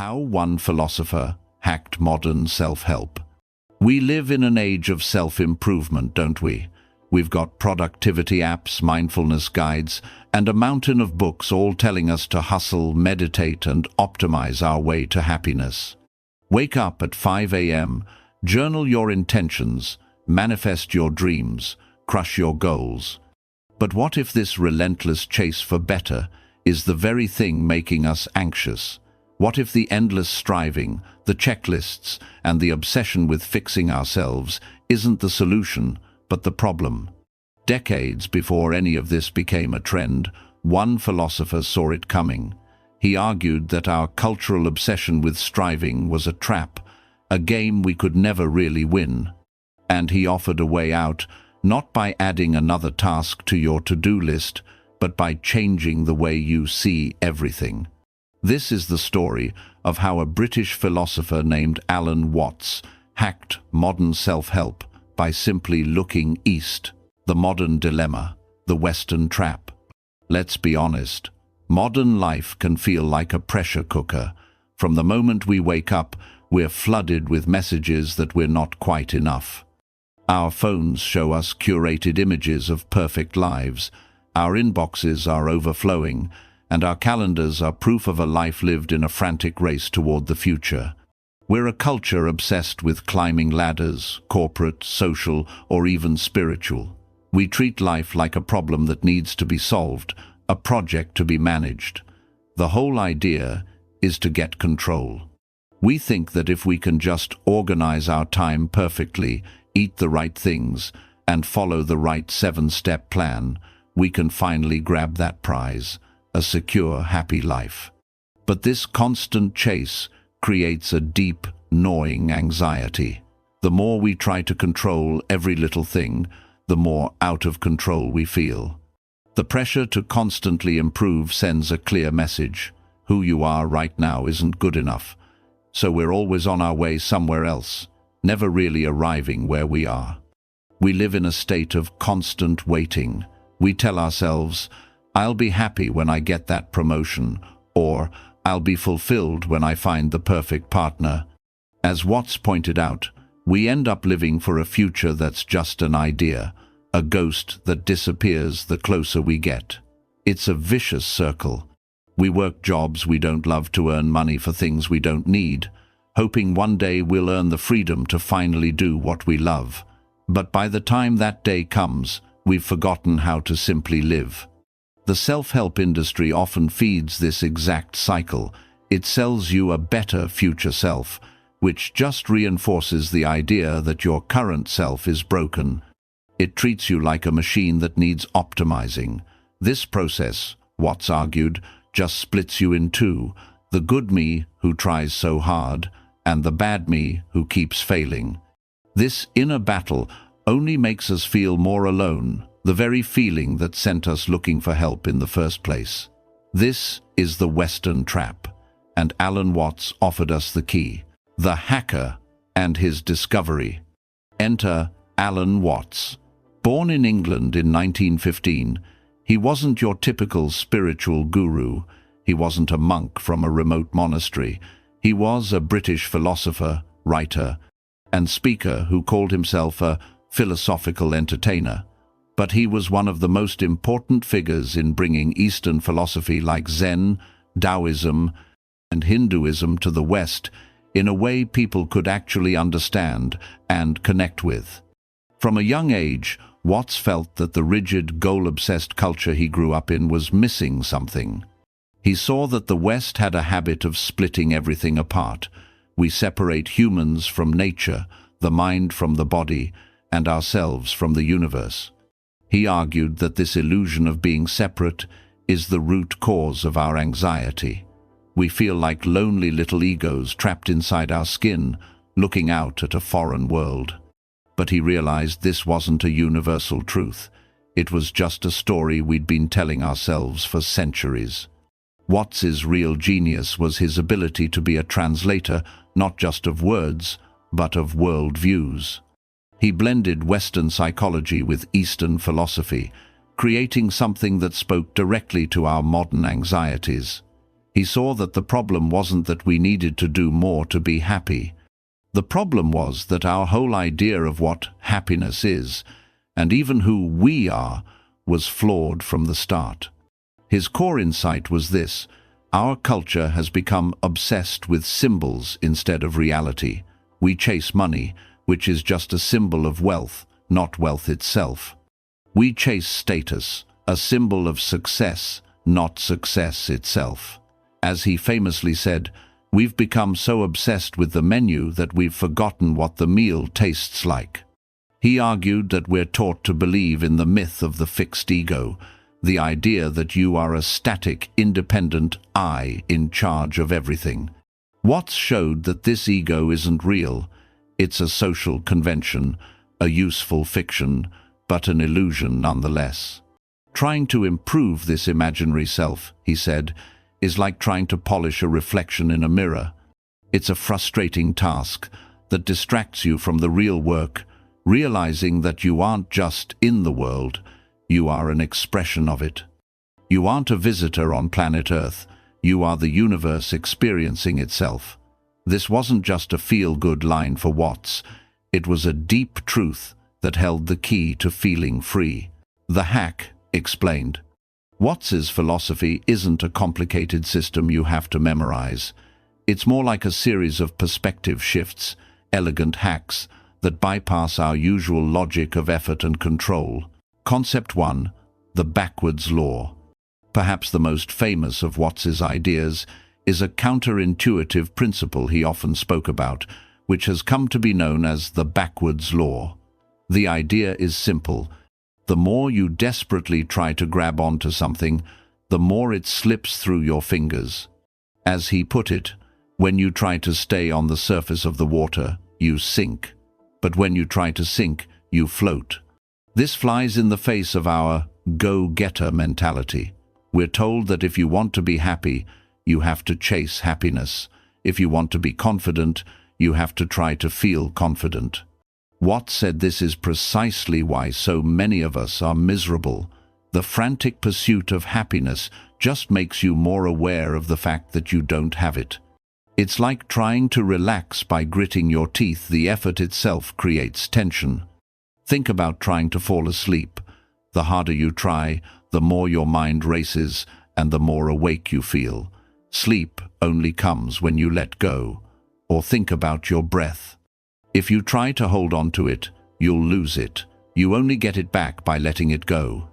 How one philosopher hacked modern self-help. We live in an age of self-improvement, don't we? We've got productivity apps, mindfulness guides, and a mountain of books all telling us to hustle, meditate, and optimize our way to happiness. Wake up at 5 a.m., journal your intentions, manifest your dreams, crush your goals. But what if this relentless chase for better is the very thing making us anxious? What if the endless striving, the checklists, and the obsession with fixing ourselves isn't the solution, but the problem? Decades before any of this became a trend, one philosopher saw it coming. He argued that our cultural obsession with striving was a trap, a game we could never really win. And he offered a way out, not by adding another task to your to-do list, but by changing the way you see everything. This is the story of how a British philosopher named Alan Watts hacked modern self-help by simply looking east. The modern dilemma, the Western trap. Let's be honest, modern life can feel like a pressure cooker. From the moment we wake up, we're flooded with messages that we're not quite enough. Our phones show us curated images of perfect lives. Our inboxes are overflowing, and our calendars are proof of a life lived in a frantic race toward the future. We're a culture obsessed with climbing ladders, corporate, social, or even spiritual. We treat life like a problem that needs to be solved, a project to be managed. The whole idea is to get control. We think that if we can just organize our time perfectly, eat the right things, and follow the right 7-step plan, we can finally grab that prize, a secure, happy life. But this constant chase creates a deep, gnawing anxiety. The more we try to control every little thing, the more out of control we feel. The pressure to constantly improve sends a clear message. Who you are right now isn't good enough. So we're always on our way somewhere else, never really arriving where we are. We live in a state of constant waiting. We tell ourselves, I'll be happy when I get that promotion, or I'll be fulfilled when I find the perfect partner. As Watts pointed out, we end up living for a future that's just an idea, a ghost that disappears the closer we get. It's a vicious circle. We work jobs we don't love to earn money for things we don't need, hoping one day we'll earn the freedom to finally do what we love. But by the time that day comes, we've forgotten how to simply live. The self-help industry often feeds this exact cycle. It sells you a better future self, which just reinforces the idea that your current self is broken. It treats you like a machine that needs optimizing. This process, Watts argued, just splits you in two, the good me who tries so hard, and the bad me who keeps failing. This inner battle only makes us feel more alone, the very feeling that sent us looking for help in the first place. This is the Western trap, and Alan Watts offered us the key. The hacker and his discovery. Enter Alan Watts. Born in England in 1915, he wasn't your typical spiritual guru. He wasn't a monk from a remote monastery. He was a British philosopher, writer, and speaker who called himself a philosophical entertainer. But he was one of the most important figures in bringing Eastern philosophy like Zen, Taoism, and Hinduism to the West in a way people could actually understand and connect with. From a young age, Watts felt that the rigid, goal-obsessed culture he grew up in was missing something. He saw that the West had a habit of splitting everything apart. We separate humans from nature, the mind from the body, and ourselves from the universe. He argued that this illusion of being separate is the root cause of our anxiety. We feel like lonely little egos trapped inside our skin, looking out at a foreign world. But he realized this wasn't a universal truth. It was just a story we'd been telling ourselves for centuries. Watts's real genius was his ability to be a translator, not just of words, but of world views. He blended Western psychology with Eastern philosophy, creating something that spoke directly to our modern anxieties. He saw that the problem wasn't that we needed to do more to be happy. The problem was that our whole idea of what happiness is, and even who we are, was flawed from the start. His core insight was this: our culture has become obsessed with symbols instead of reality. We chase money, which is just a symbol of wealth, not wealth itself. We chase status, a symbol of success, not success itself. As he famously said, we've become so obsessed with the menu that we've forgotten what the meal tastes like. He argued that we're taught to believe in the myth of the fixed ego, the idea that you are a static, independent I in charge of everything. Watts showed that this ego isn't real. It's a social convention, a useful fiction, but an illusion nonetheless. Trying to improve this imaginary self, he said, is like trying to polish a reflection in a mirror. It's a frustrating task that distracts you from the real work, realizing that you aren't just in the world, you are an expression of it. You aren't a visitor on planet Earth, you are the universe experiencing itself. This wasn't just a feel-good line for Watts, it was a deep truth that held the key to feeling free. The hack explained. Watts's philosophy isn't a complicated system you have to memorize. It's more like a series of perspective shifts, elegant hacks that bypass our usual logic of effort and control. Concept 1, the backwards law. Perhaps the most famous of Watts's ideas is a counterintuitive principle he often spoke about, which has come to be known as the backwards law. The idea is simple. The more you desperately try to grab onto something, the more it slips through your fingers. As he put it, when you try to stay on the surface of the water, you sink. But when you try to sink, you float. This flies in the face of our go-getter mentality. We're told that if you want to be happy, you have to chase happiness. If you want to be confident, you have to try to feel confident. Watts said this is precisely why so many of us are miserable. The frantic pursuit of happiness just makes you more aware of the fact that you don't have it. It's like trying to relax by gritting your teeth. The effort itself creates tension. Think about trying to fall asleep. The harder you try, the more your mind races and the more awake you feel. Sleep only comes when you let go. Or think about your breath. If you try to hold on to it, you'll lose it. You only get it back by letting it go.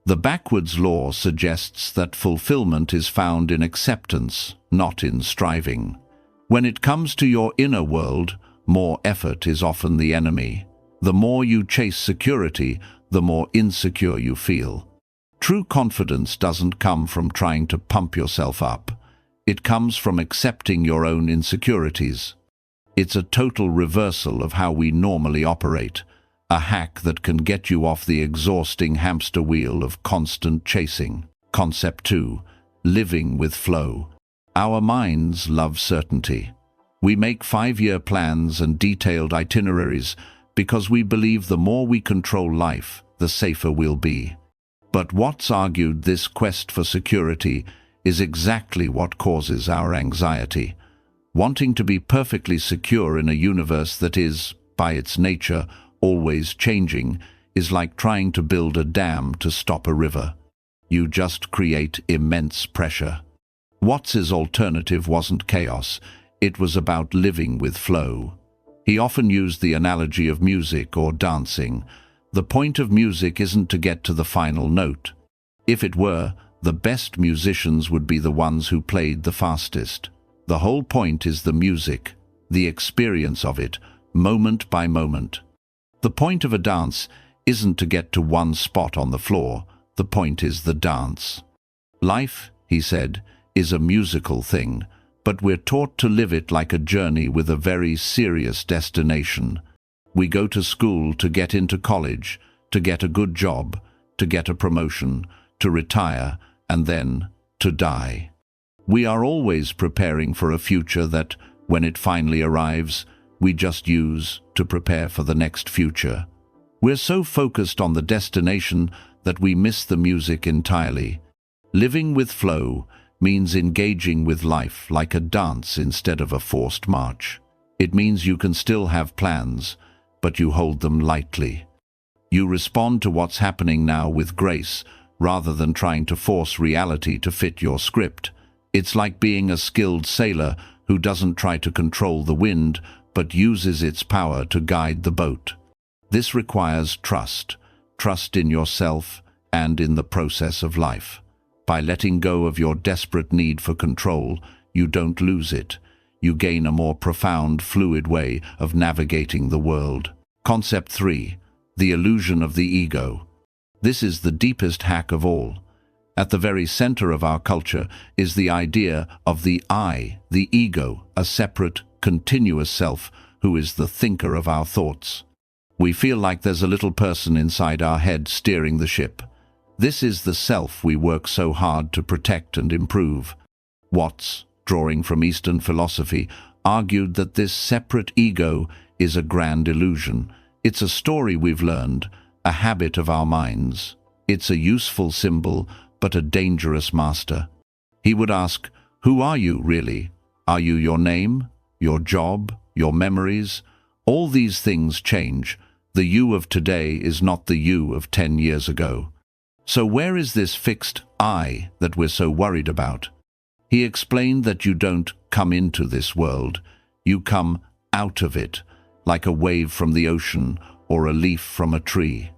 The backwards law suggests that fulfillment is found in acceptance, not in striving. When it comes to your inner world, more effort is often the enemy. The more you chase security, the more insecure you feel. True confidence doesn't come from trying to pump yourself up. It comes from accepting your own insecurities. It's a total reversal of how we normally operate, a hack that can get you off the exhausting hamster wheel of constant chasing. Concept 2, living with flow. Our minds love certainty. We make 5-year plans and detailed itineraries because we believe the more we control life, the safer we'll be. But Watts argued this quest for security is exactly what causes our anxiety. Wanting to be perfectly secure in a universe that is, by its nature, always changing, is like trying to build a dam to stop a river. You just create immense pressure. Watts's alternative wasn't chaos, it was about living with flow. He often used the analogy of music or dancing. The point of music isn't to get to the final note. If it were, the best musicians would be the ones who played the fastest. The whole point is the music, the experience of it, moment by moment. The point of a dance isn't to get to one spot on the floor, the point is the dance. Life, he said, is a musical thing, but we're taught to live it like a journey with a very serious destination. We go to school to get into college, to get a good job, to get a promotion, to retire, and then to die. We are always preparing for a future that, when it finally arrives, we just use to prepare for the next future. We're so focused on the destination that we miss the music entirely. Living with flow means engaging with life like a dance instead of a forced march. It means you can still have plans, but you hold them lightly. You respond to what's happening now with grace, rather than trying to force reality to fit your script. It's like being a skilled sailor who doesn't try to control the wind, but uses its power to guide the boat. This requires trust in yourself and in the process of life. By letting go of your desperate need for control, you don't lose it. You gain a more profound, fluid way of navigating the world. Concept 3. The illusion of the ego. This is the deepest hack of all. At the very center of our culture is the idea of the I, the ego, a separate, continuous self who is the thinker of our thoughts. We feel like there's a little person inside our head steering the ship. This is the self we work so hard to protect and improve. Watts, drawing from Eastern philosophy, argued that this separate ego is a grand illusion. It's a story we've learned, a habit of our minds. It's a useful symbol, but a dangerous master. He would ask, who are you really? Are you your name, your job, your memories? All these things change. The you of today is not the you of 10 years ago. So where is this fixed I that we're so worried about? He explained that you don't come into this world, you come out of it, like a wave from the ocean or a leaf from a tree.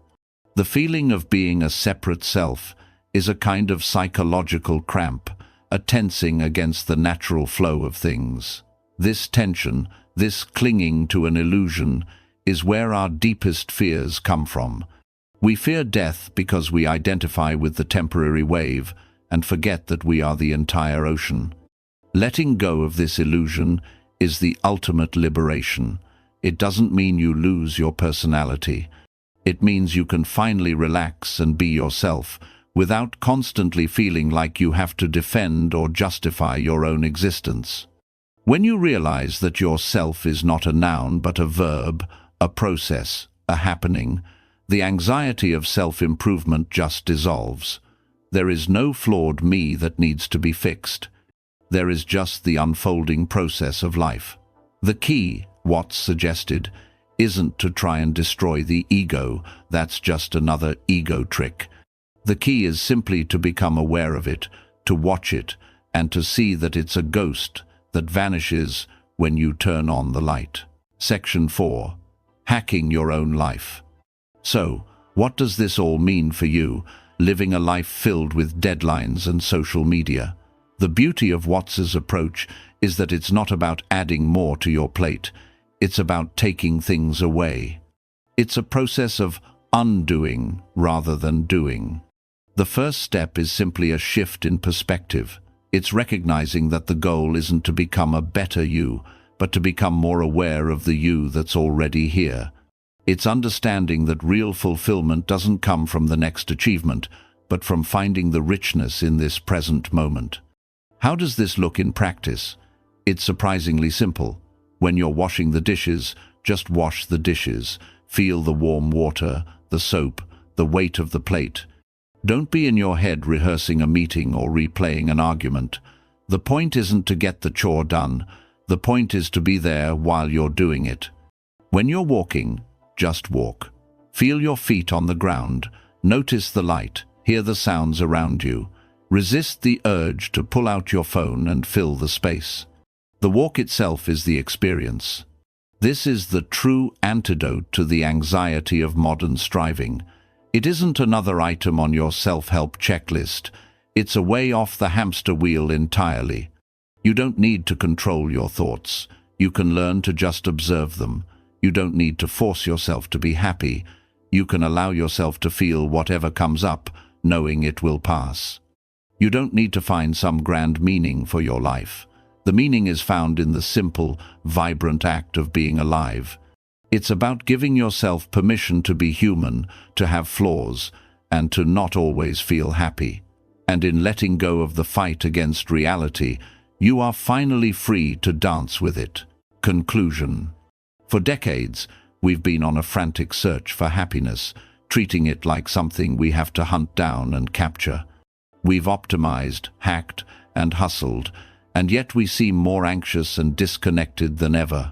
The feeling of being a separate self is a kind of psychological cramp, a tensing against the natural flow of things. This tension, this clinging to an illusion, is where our deepest fears come from. We fear death because we identify with the temporary wave and forget that we are the entire ocean. Letting go of this illusion is the ultimate liberation. It doesn't mean you lose your personality. It means you can finally relax and be yourself without constantly feeling like you have to defend or justify your own existence. When you realize that your self is not a noun but a verb, a process, a happening, the anxiety of self-improvement just dissolves. There is no flawed me that needs to be fixed. There is just the unfolding process of life. The key, Watts suggested, isn't to try and destroy the ego. That's just another ego trick. The key is simply to become aware of it, to watch it, and to see that it's a ghost that vanishes when you turn on the light. Section 4. Hacking your own life. So, what does this all mean for you, living a life filled with deadlines and social media? The beauty of Watts's approach is that it's not about adding more to your plate. It's about taking things away. It's a process of undoing rather than doing. The first step is simply a shift in perspective. It's recognizing that the goal isn't to become a better you, but to become more aware of the you that's already here. It's understanding that real fulfillment doesn't come from the next achievement, but from finding the richness in this present moment. How does this look in practice? It's surprisingly simple. When you're washing the dishes, just wash the dishes. Feel the warm water, the soap, the weight of the plate. Don't be in your head rehearsing a meeting or replaying an argument. The point isn't to get the chore done. The point is to be there while you're doing it. When you're walking, just walk. Feel your feet on the ground. Notice the light. Hear the sounds around you. Resist the urge to pull out your phone and fill the space. The walk itself is the experience. This is the true antidote to the anxiety of modern striving. It isn't another item on your self-help checklist. It's a way off the hamster wheel entirely. You don't need to control your thoughts. You can learn to just observe them. You don't need to force yourself to be happy. You can allow yourself to feel whatever comes up, knowing it will pass. You don't need to find some grand meaning for your life. The meaning is found in the simple, vibrant act of being alive. It's about giving yourself permission to be human, to have flaws, and to not always feel happy. And in letting go of the fight against reality, you are finally free to dance with it. Conclusion. For decades, we've been on a frantic search for happiness, treating it like something we have to hunt down and capture. We've optimized, hacked, and hustled, and yet we seem more anxious and disconnected than ever.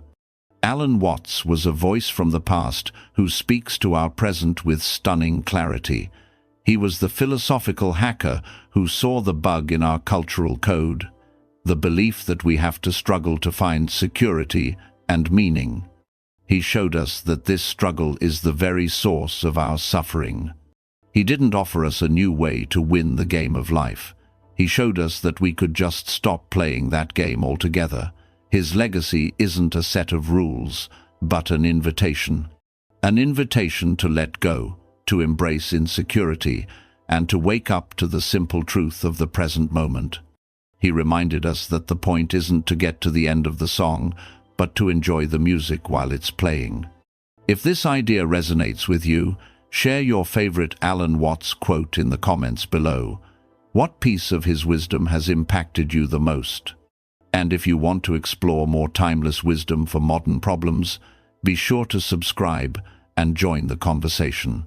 Alan Watts was a voice from the past who speaks to our present with stunning clarity. He was the philosophical hacker who saw the bug in our cultural code, the belief that we have to struggle to find security and meaning. He showed us that this struggle is the very source of our suffering. He didn't offer us a new way to win the game of life. He showed us that we could just stop playing that game altogether. His legacy isn't a set of rules, but an invitation. An invitation to let go, to embrace insecurity, and to wake up to the simple truth of the present moment. He reminded us that the point isn't to get to the end of the song, but to enjoy the music while it's playing. If this idea resonates with you, share your favorite Alan Watts quote in the comments below. What piece of his wisdom has impacted you the most? And if you want to explore more timeless wisdom for modern problems, be sure to subscribe and join the conversation.